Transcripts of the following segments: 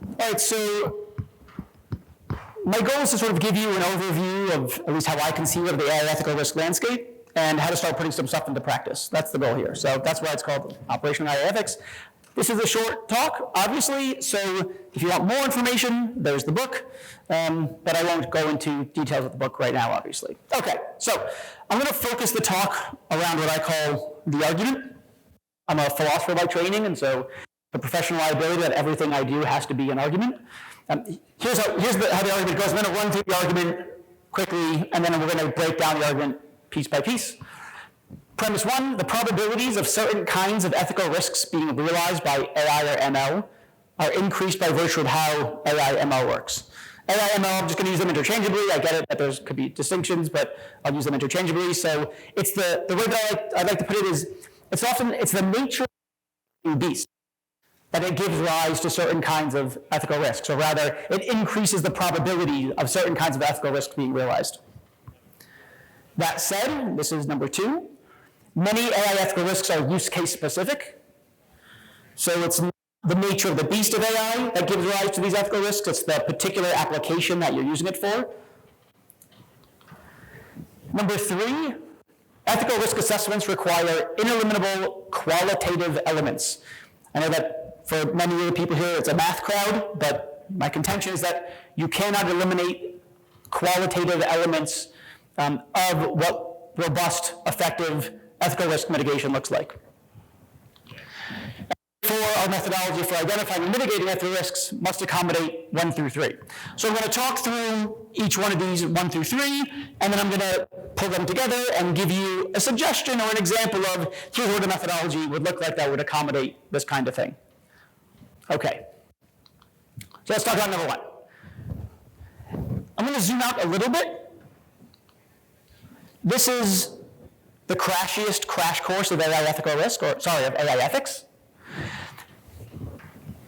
All right, so my goal is to sort of give you an overview of at least how I conceive of the AI ethical risk landscape and how to start putting some stuff into practice. That's the goal here. So that's why it's called Operational AI Ethics. This is a short talk, obviously, so if you want more information, there's the book, but I won't go into details of the book right now, obviously. Okay, so I'm going to focus the talk around what I call the argument. I'm a philosopher by training, and so the professional liability that everything I do has to be an argument. Here's how the argument goes. I'm going to run through the argument quickly, and then we're going to break down the argument piece by piece. Premise one, the probabilities of certain kinds of ethical risks being realized by AI or ML are increased by virtue of how AI ML works. AI ML, I'm just going to use them interchangeably. I get it that there could be distinctions, but I'll use them interchangeably. So it's the way that I like to put it is, it's the nature of the beast that it gives rise to certain kinds of ethical risks, or rather, it increases the probability of certain kinds of ethical risks being realized. That said, this is number two, many AI ethical risks are use case specific. So it's the nature of the beast of AI that gives rise to these ethical risks. It's the particular application that you're using it for. Number three, ethical risk assessments require ineliminable qualitative elements. I know that for many of the people here, it's a math crowd, but my contention is that you cannot eliminate qualitative elements of what robust, effective ethical risk mitigation looks like. Therefore, our methodology for identifying and mitigating ethical risks must accommodate 1 through 3. So I'm going to talk through each one of these 1 through 3, and then I'm going to pull them together and give you a suggestion or an example of here's what a methodology would look like that would accommodate this kind of thing. Okay. So let's talk about number 1. I'm going to zoom out a little bit. This is the crashiest crash course of AI ethical risk, of AI ethics.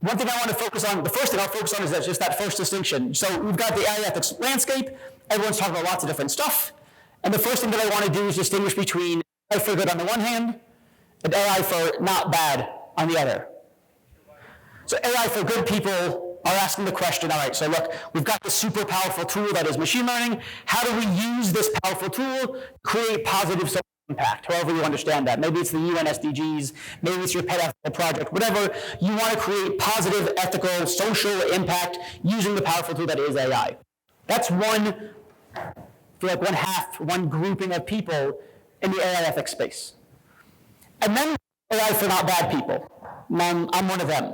One thing I want to focus on, the first thing I'll focus on is just that first distinction. So we've got the AI ethics landscape. Everyone's talking about lots of different stuff. And the first thing that I want to do is distinguish between AI for good on the one hand and AI for not bad on the other. So AI for good people are asking the question, all right, so look, we've got this super powerful tool that is machine learning. How do we use this powerful tool to create positive social impact, however you understand that? Maybe it's the UN SDGs, maybe it's your pet ethical project, whatever. You want to create positive, ethical, social impact using the powerful tool that is AI. That's one grouping of people in the AI ethics space. And then AI for not bad people. I'm one of them.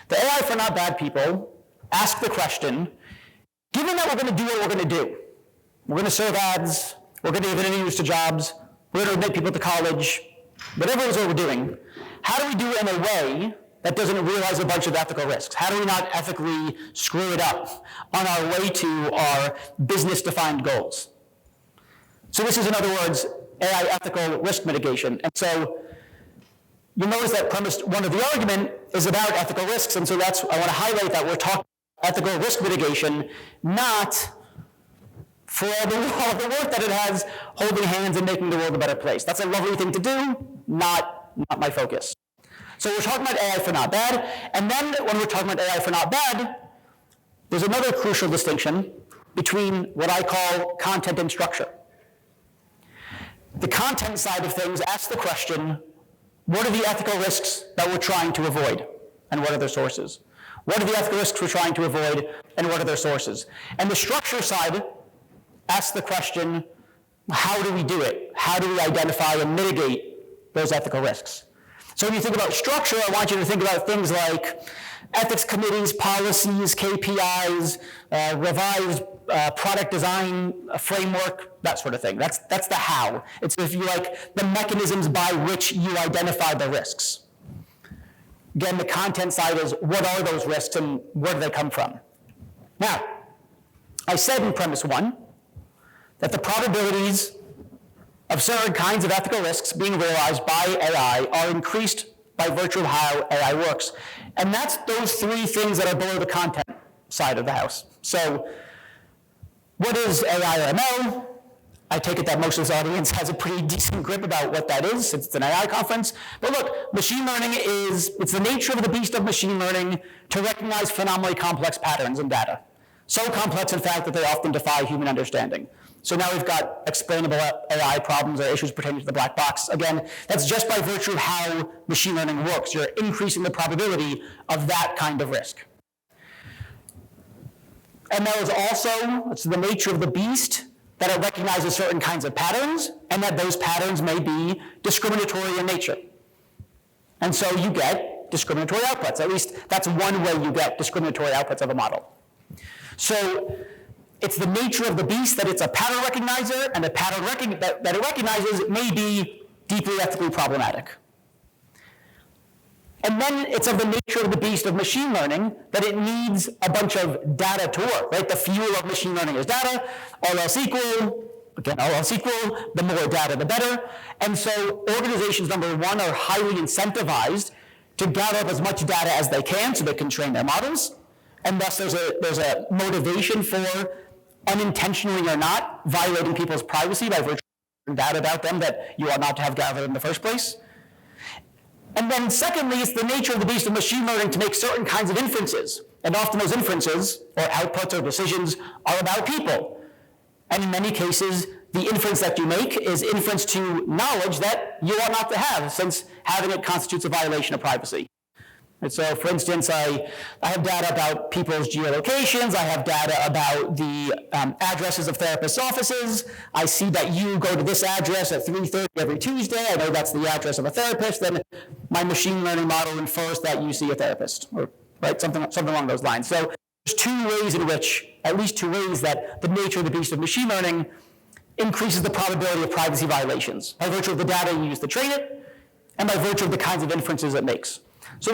The AI for not bad people ask the question, given that we're going to do what we're going to do, we're going to serve ads, we're going to give interviews to jobs, we're going to admit people to college, whatever it is that we're doing, how do we do it in a way that doesn't realize a bunch of ethical risks? How do we not ethically screw it up on our way to our business-defined goals? So this is, in other words, AI ethical risk mitigation. And so you'll notice that premise 1 of the argument is about ethical risks, and so I want to highlight that we're talking about ethical risk mitigation, not for all the work that it has holding hands and making the world a better place. That's a lovely thing to do, not my focus. So we're talking about AI for not bad, and then when we're talking about AI for not bad, there's another crucial distinction between what I call content and structure. The content side of things asks the question, what are the ethical risks that we're trying to avoid, and what are their sources? What are the ethical risks we're trying to avoid, and what are their sources? And the structure side asks the question, how do we do it? How do we identify and mitigate those ethical risks? So when you think about structure, I want you to think about things like ethics committees, policies, KPIs, revised product design framework, that sort of thing. That's the how. It's, if you like, the mechanisms by which you identify the risks. Again, the content side is what are those risks and where do they come from? Now, I said in premise 1 that the probabilities of certain kinds of ethical risks being realized by AI are increased by virtue of how AI works. And that's those 3 things that are below the content side of the house. So what is AI or ML? I take it that most of this audience has a pretty decent grip about what that is, since it's an AI conference. But look, machine learning it's the nature of the beast of machine learning to recognize phenomenally complex patterns in data. So complex, in fact, that they often defy human understanding. So now we've got explainable AI problems or issues pertaining to the black box. Again, that's just by virtue of how machine learning works. You're increasing the probability of that kind of risk. And that is also, it's the nature of the beast that it recognizes certain kinds of patterns, and that those patterns may be discriminatory in nature. And so you get discriminatory outputs. At least that's one way you get discriminatory outputs of a model. So it's the nature of the beast that it's a pattern recognizer, and the pattern that it recognizes may be deeply ethically problematic. And then it's of the nature of the beast of machine learning that it needs a bunch of data to work, right? The fuel of machine learning is data, all else equal, again, all else equal, the more data, the better. And so organizations, number one, are highly incentivized to gather up as much data as they can so they can train their models. And thus there's a motivation for unintentionally or not violating people's privacy by virtue of data about them that you ought not to have gathered in the first place. And then secondly, it's the nature of the beast of machine learning to make certain kinds of inferences. And often those inferences, or outputs or decisions, are about people. And in many cases, the inference that you make is inference to knowledge that you ought not to have, since having it constitutes a violation of privacy. And so, for instance, I have data about people's geolocations. I have data about the addresses of therapists' offices. I see that you go to this address at 3:30 every Tuesday. I know that's the address of a therapist. Then my machine learning model infers that you see a therapist, or right, something along those lines. So there's two ways in which, at least two ways, that the nature of the beast of machine learning increases the probability of privacy violations, by virtue of the data you use to train it, and by virtue of the kinds of inferences it makes. So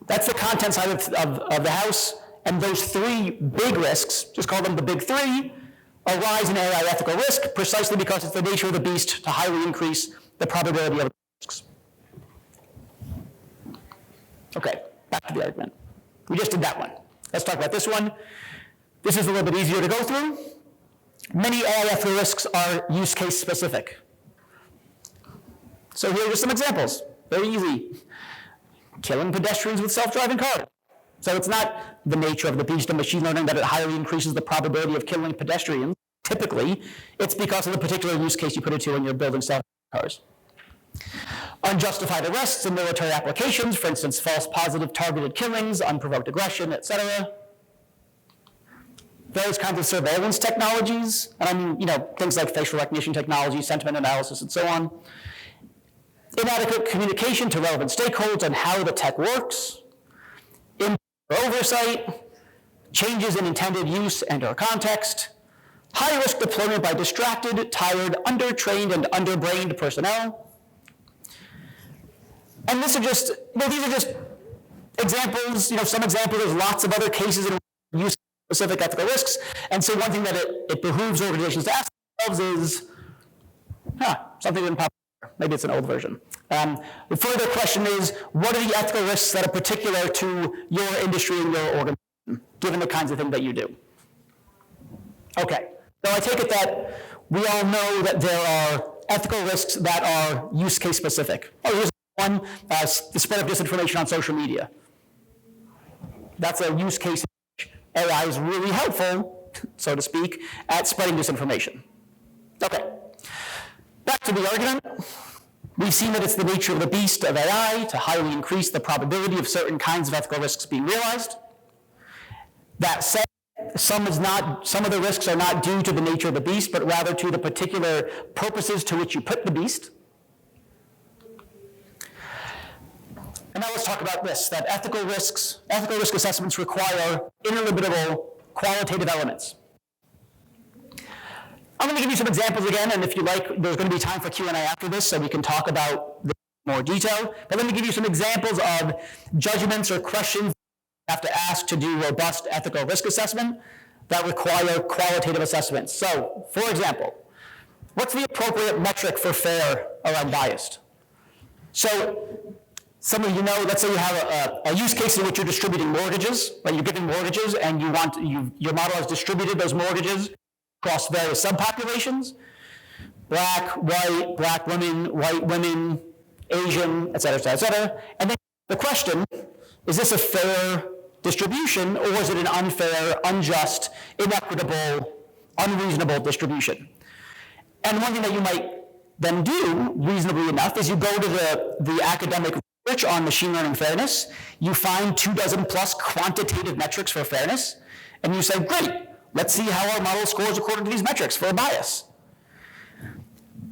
that's the content side of the house, and those three big risks, just call them the big three, arise in AI ethical risk precisely because it's the nature of the beast to highly increase the probability of risks. Okay, back to the argument. We just did that one. Let's talk about this one. This is a little bit easier to go through. Many AI ethical risks are use case specific. So here are just some examples, very easy. Killing pedestrians with self-driving cars. So it's not the nature of the beast of machine learning that it highly increases the probability of killing pedestrians. Typically, it's because of the particular use case you put it to when you're building self-driving cars. Unjustified arrests in military applications, for instance, false positive targeted killings, unprovoked aggression, etc. Various kinds of surveillance technologies, and I mean, things like facial recognition technology, sentiment analysis, and so on. Inadequate communication to relevant stakeholders on how the tech works, improper oversight, changes in intended use and/or context, high-risk deployment by distracted, tired, undertrained, and underbrained personnel. And these are just examples, some examples. There's lots of other cases in use-specific ethical risks. And so one thing that it behooves organizations to ask themselves is, something didn't pop. Maybe it's an old version. The further question is, what are the ethical risks that are particular to your industry and your organization, given the kinds of things that you do? Okay, so I take it that we all know that there are ethical risks that are use case specific. Oh, here's one, the spread of disinformation on social media. That's a use case in which AI is really helpful, so to speak, at spreading disinformation. Okay. Back to the argument. We've seen that it's the nature of the beast of AI to highly increase the probability of certain kinds of ethical risks being realized. That said, some of the risks are not due to the nature of the beast, but rather to the particular purposes to which you put the beast. And now let's talk about this, that ethical risk assessments require ineliminable qualitative elements. I'm going to give you some examples again, and if you like, there's going to be time for Q&A after this, so we can talk about this in more detail. But let me give you some examples of judgments or questions you have to ask to do robust ethical risk assessment that require qualitative assessments. So, for example, what's the appropriate metric for fair or unbiased? So, some of you know, let's say you have a use case in which you're distributing mortgages, right? You're giving mortgages, and your model has distributed those mortgages across various subpopulations, black women, white women, Asian, et cetera, et cetera, et cetera. And then the question, is this a fair distribution, or is it an unfair, unjust, inequitable, unreasonable distribution? And one thing that you might then do, reasonably enough, is you go to the academic research on machine learning fairness, you find 24 plus quantitative metrics for fairness, and you say, great, let's see how our model scores according to these metrics for a bias.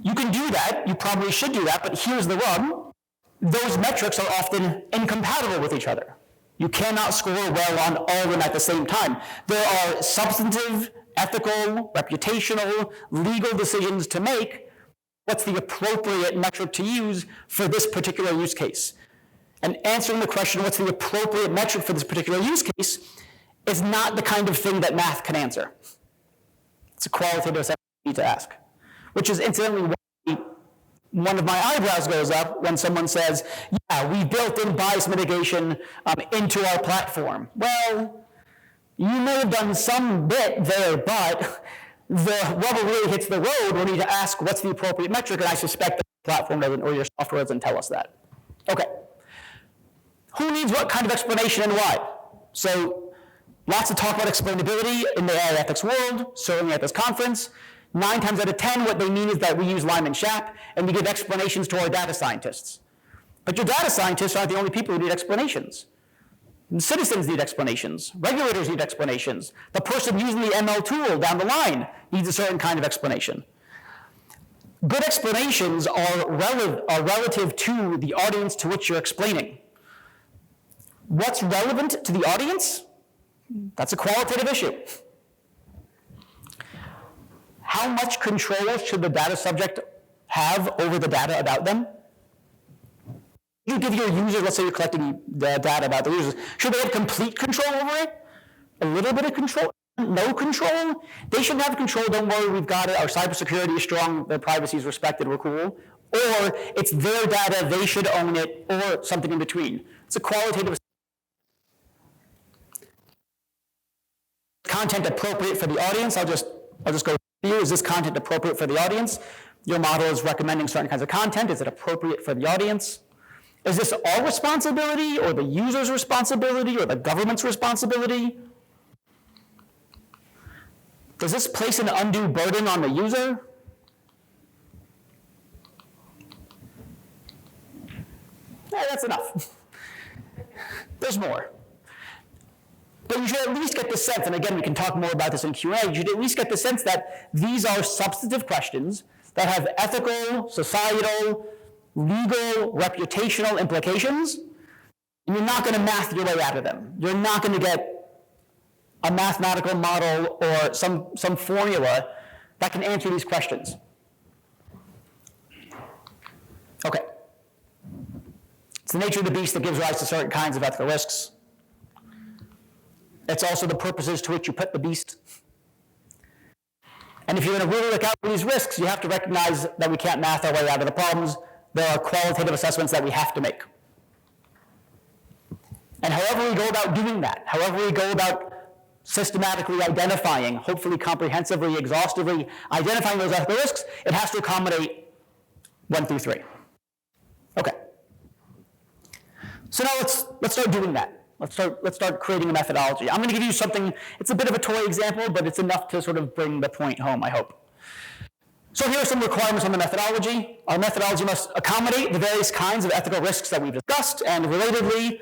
You can do that, you probably should do that, but here's the rub. Those metrics are often incompatible with each other. You cannot score well on all of them at the same time. There are substantive, ethical, reputational, legal decisions to make. What's the appropriate metric to use for this particular use case? And answering the question, what's the appropriate metric for this particular use case, is not the kind of thing that math can answer. It's a qualitative assessment you need to ask, which is incidentally why one of my eyebrows goes up when someone says, yeah, we built in bias mitigation into our platform. Well, you may have done some bit there, but the rubber really hits the road when you need to ask what's the appropriate metric, and I suspect the platform doesn't, or your software doesn't tell us that. Okay. Who needs what kind of explanation and why? So lots of talk about explainability in the AI ethics world, certainly at this conference. 9 times out of 10, what they mean is that we use Lyman Schaap, and we give explanations to our data scientists. But your data scientists aren't the only people who need explanations. Citizens need explanations. Regulators need explanations. The person using the ML tool down the line needs a certain kind of explanation. Good explanations are relative to the audience to which you're explaining. What's relevant to the audience? That's a qualitative issue. How much control should the data subject have over the data about them? You give your users, let's say you're collecting the data about the users, should they have complete control over it? A little bit of control? No control? They shouldn't have control, don't worry, we've got it, our cybersecurity is strong, their privacy is respected, we're cool. Or it's their data, they should own it, or something in between. It's a qualitative content appropriate for the audience. I'll just go through you. Is this content appropriate for the audience? Your model is recommending certain kinds of content. Is it appropriate for the audience? Is this our responsibility, or the user's responsibility, or the government's responsibility? Does this place an undue burden on the user? That's enough. There's more. But you should at least get the sense, and again, we can talk more about this in Q&A, you should at least get the sense that these are substantive questions that have ethical, societal, legal, reputational implications, and you're not going to math your way out of them. You're not going to get a mathematical model or some formula that can answer these questions. Okay. It's the nature of the beast that gives rise to certain kinds of ethical risks. It's also the purposes to which you put the beast. And if you're going to really look out for these risks, you have to recognize that we can't math our way out of the problems. There are qualitative assessments that we have to make. And however we go about doing that, however we go about systematically identifying, hopefully comprehensively, exhaustively identifying those ethical risks, it has to accommodate 1 through 3. Okay. So now let's start doing that. Let's start creating a methodology. I'm going to give you something, it's a bit of a toy example, but it's enough to sort of bring the point home, I hope. So here are some requirements on the methodology. Our methodology must accommodate the various kinds of ethical risks that we've discussed, and relatedly,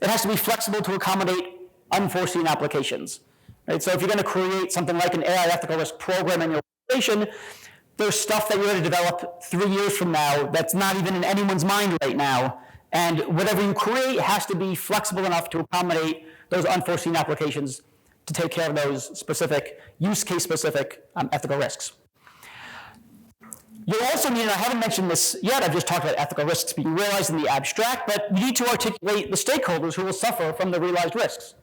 it has to be flexible to accommodate unforeseen applications. Right? So if you're going to create something like an AI ethical risk program in your organization, there's stuff that you're going to develop 3 years from now that's not even in anyone's mind right now. And whatever you create has to be flexible enough to accommodate those unforeseen applications to take care of those specific, use case specific ethical risks. You'll also need, and I haven't mentioned this yet, I've just talked about ethical risks being realized in the abstract, but you need to articulate the stakeholders who will suffer from the realized risks.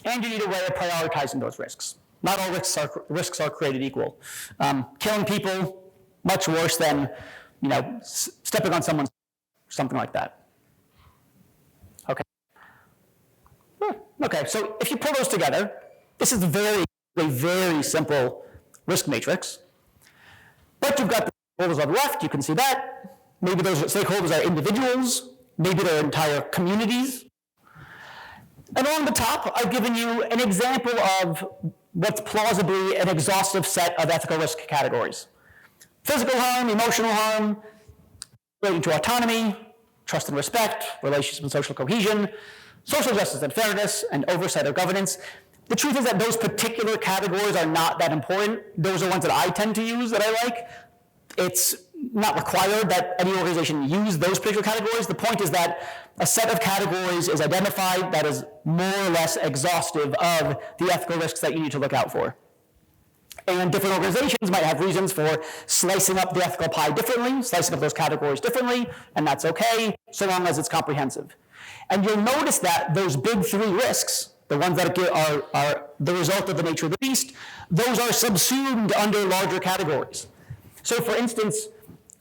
And you need a way of prioritizing those risks. Not all risks are created equal. Killing people, much worse than, stepping on someone's, something like that. Okay. Okay, so if you pull those together, this is a very simple risk matrix. But you've got the stakeholders on the left, you can see that. Maybe those stakeholders are individuals, maybe they're entire communities. And along the top, I've given you an example of what's plausibly an exhaustive set of ethical risk categories. Physical harm, emotional harm, relating to autonomy, trust and respect, relationships and social cohesion, social justice and fairness, and oversight of governance. The truth is that those particular categories are not that important. Those are ones that I tend to use that I like. It's not required that any organization use those particular categories. The point is that a set of categories is identified that is more or less exhaustive of the ethical risks that you need to look out for. And different organizations might have reasons for slicing up the ethical pie differently, slicing up those categories differently, and that's okay, so long as it's comprehensive. And you'll notice that those big three risks, the ones that are the result of the nature of the beast, those are subsumed under larger categories. So for instance,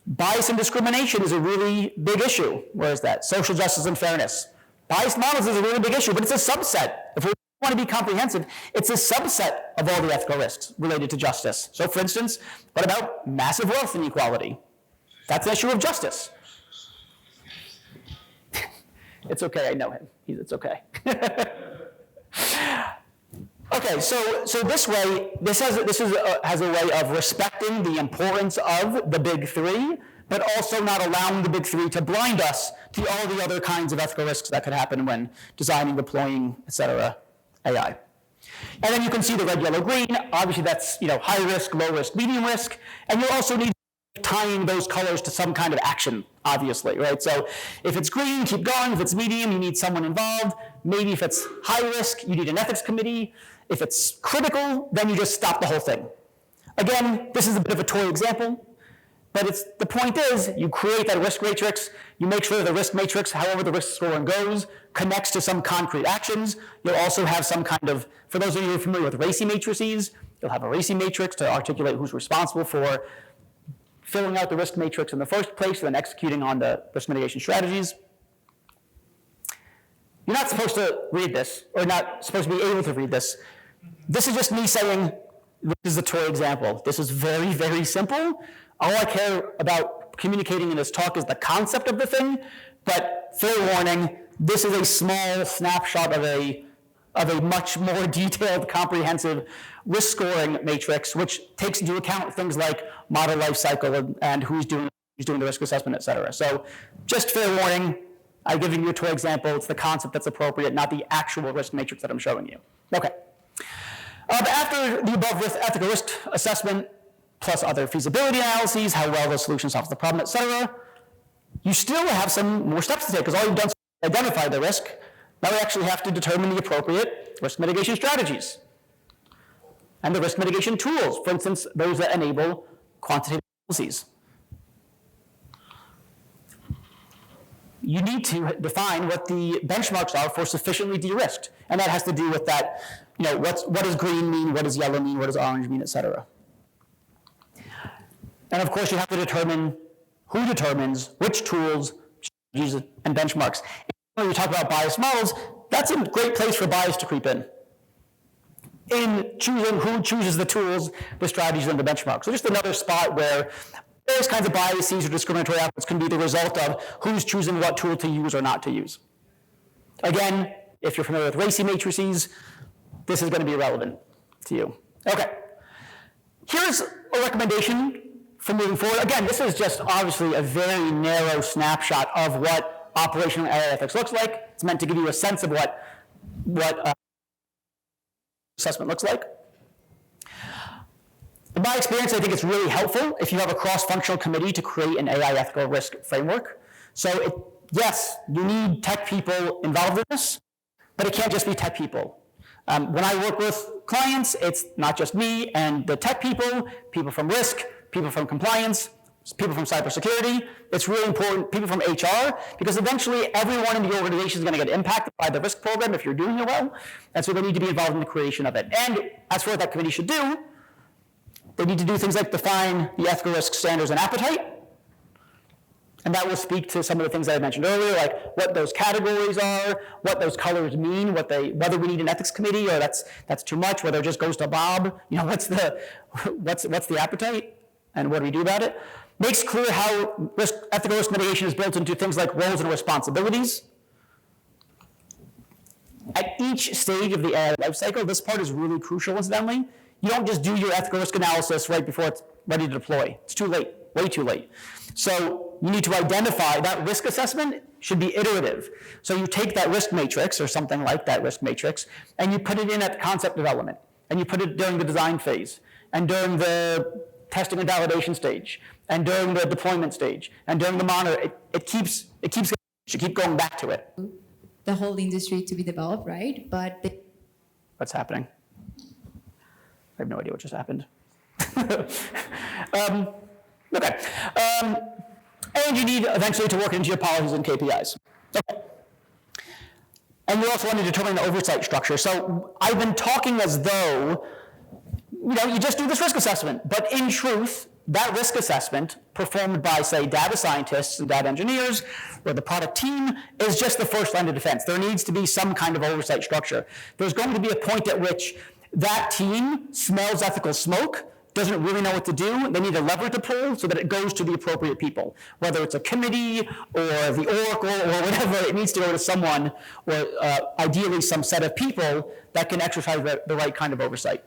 bias and discrimination is a really big issue. Where is that? Social justice and fairness. Biased models is a really big issue, but it's a subset. If we want to be comprehensive, it's a subset of all the ethical risks related to justice. So for instance, what about massive wealth inequality? That's an issue of justice. It's okay, I know him. It's okay. Okay, so this has a way of respecting the importance of the big three, but also not allowing the big three to blind us to all the other kinds of ethical risks that could happen when designing, deploying, et cetera, AI. And then you can see the red, yellow, green. Obviously that's high risk, low risk, medium risk, and you also need tying those colors to some kind of action, obviously, right? So if it's green, keep going. If it's medium, you need someone involved. Maybe if it's high risk, you need an ethics committee. If it's critical, then you just stop the whole thing. Again, this is a bit of a toy example, but the point is you create that risk matrix, you make sure the risk matrix, however the risk scoring goes, connects to some concrete actions. You'll also have some kind of, for those of you who are familiar with rosy matrices, you'll have a rosy matrix to articulate who's responsible for filling out the risk matrix in the first place and then executing on the risk mitigation strategies. You're not supposed to read this, or not supposed to be able to read this. This is just me saying, this is a toy example. This is very, very simple. All I care about communicating in this talk is the concept of the thing, but fair warning, this is a small snapshot of a much more detailed, comprehensive risk scoring matrix, which takes into account things like model life cycle and who's doing the risk assessment, et cetera. So just fair warning, I've given you a toy example. It's the concept that's appropriate, not the actual risk matrix that I'm showing you. Okay. After the above ethical risk assessment, plus other feasibility analyses, how well the solution solves the problem, et cetera, you still have some more steps to take, because all you've done is identify the risk. Now we actually have to determine the appropriate risk mitigation strategies and the risk mitigation tools, for instance, those that enable quantitative policies. You need to define what the benchmarks are for sufficiently de-risked, and that has to do with that, what does green mean, what does yellow mean, what does orange mean, et cetera. And of course, you have to determine who determines which tools, strategies, and benchmarks. When we talk about bias models, that's a great place for bias to creep in choosing who chooses the tools, the strategies, and the benchmarks. So just another spot where various kinds of biases or discriminatory outputs can be the result of who's choosing what tool to use or not to use. Again, if you're familiar with rosy matrices, this is going to be relevant to you. Okay. Here's a recommendation for moving forward. Again, this is just obviously a very narrow snapshot of what operational AI ethics looks like. It's meant to give you a sense of what assessment looks like. In my experience, I think it's really helpful if you have a cross-functional committee to create an AI ethical risk framework. So yes, you need tech people involved in this, but it can't just be tech people. When I work with clients, it's not just me and the tech people, people from risk, people from compliance, people from cybersecurity. It's really important, people from HR, because eventually everyone in the organization is going to get impacted by the risk program if you're doing it well, and so they need to be involved in the creation of it. And as for what that committee should do, they need to do things like define the ethical risk standards and appetite, And that will speak to some of the things that I mentioned earlier, like what those categories are, what those colors mean, whether we need an ethics committee or that's too much, whether it just goes to Bob, what's the appetite and what do we do about it? Makes clear how ethical risk mitigation is built into things like roles and responsibilities. At each stage of the AI lifecycle, this part is really crucial, incidentally. You don't just do your ethical risk analysis right before it's ready to deploy. It's too late, way too late. So you need to identify that risk assessment should be iterative. So you take that risk matrix or something like that risk matrix and you put it in at concept development and you put it during the design phase and during the testing and validation stage and during the deployment stage and during the monitor. It keeps you keep going back to it. The whole industry to be developed, right? But what's happening? I have no idea what just happened. Okay. And you need eventually to work into your policies and KPIs. Okay. And you also want to determine the oversight structure. So I've been talking as though, you just do this risk assessment. But in truth, that risk assessment performed by, say, data scientists and data engineers or the product team is just the first line of defense. There needs to be some kind of oversight structure. There's going to be a point at which that team smells ethical smoke, doesn't really know what to do. They need a lever to pull so that it goes to the appropriate people. Whether it's a committee or the Oracle or whatever, it needs to go to someone or ideally some set of people that can exercise the right kind of oversight.